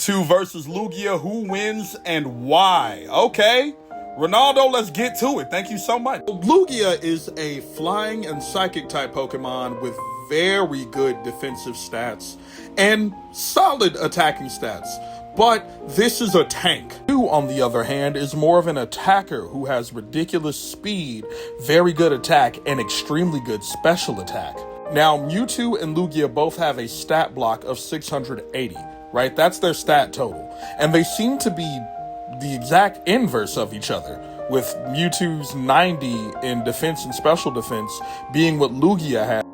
Two versus Lugia, who wins and why? Okay, Ronaldo, let's get to it. Thank you so much. Lugia is a flying and psychic type Pokemon with very good defensive stats and solid attacking stats. But this is a tank. Mewtwo, on the other hand, is more of an attacker who has ridiculous speed, very good attack, and extremely good special attack. Now, Mewtwo and Lugia both have a stat block of 680, right? That's their stat total. And they seem to be the exact inverse of each other, with Mewtwo's 90 in defense and special defense being what Lugia has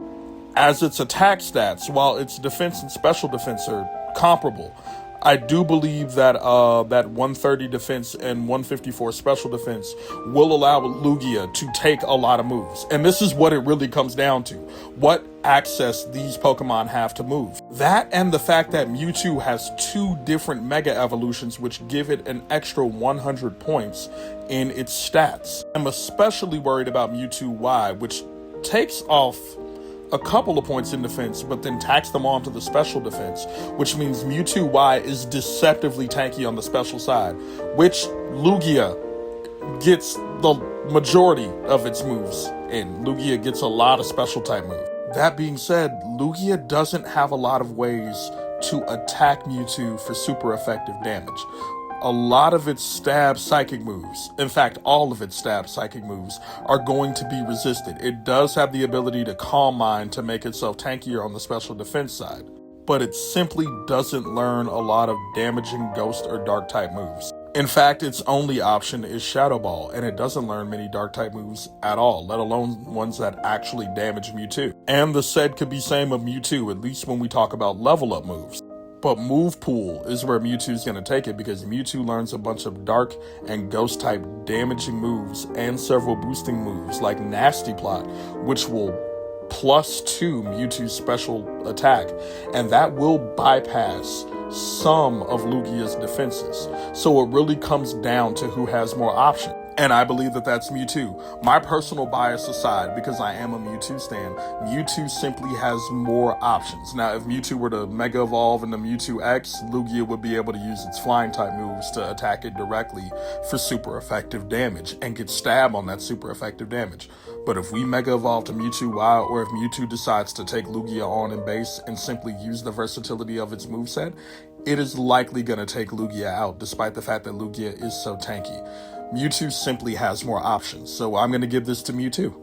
as its attack stats, while its defense and special defense are comparable. I do believe that that 130 defense and 154 special defense will allow Lugia to take a lot of moves. And this is what it really comes down to. What access these Pokemon have to move. That and the fact that Mewtwo has two different Mega Evolutions which give it an extra 100 points in its stats. I'm especially worried about Mewtwo Y, which takes off a couple of points in defense, but then tacks them onto the special defense, which means Mewtwo Y is deceptively tanky on the special side, which Lugia gets the majority of its moves in. Lugia gets a lot of special type moves. That being said, Lugia doesn't have a lot of ways to attack Mewtwo for super effective damage. A lot of its stab psychic moves, in fact, all of its stab psychic moves, are going to be resisted. It does have the ability to Calm Mind to make itself tankier on the special defense side, but it simply doesn't learn a lot of damaging ghost or dark type moves. In fact, its only option is Shadow Ball, and it doesn't learn many dark type moves at all, let alone ones that actually damage Mewtwo. And the said could be same of Mewtwo, at least when we talk about level up moves. But move pool is where Mewtwo's going to take it, because Mewtwo learns a bunch of dark and ghost type damaging moves and several boosting moves like Nasty Plot, which will +2 Mewtwo's special attack, and that will bypass some of Lugia's defenses. So it really comes down to who has more options. And I believe that that's Mewtwo. My personal bias aside, because I am a Mewtwo stan, Mewtwo simply has more options. Now, if Mewtwo were to Mega Evolve into Mewtwo X, Lugia would be able to use its flying type moves to attack it directly for super effective damage and get stab on that super effective damage. But if we Mega Evolve to Mewtwo Y, or if Mewtwo decides to take Lugia on in base and simply use the versatility of its moveset, it is likely going to take Lugia out, despite the fact that Lugia is so tanky. Mewtwo simply has more options, so I'm going to give this to Mewtwo.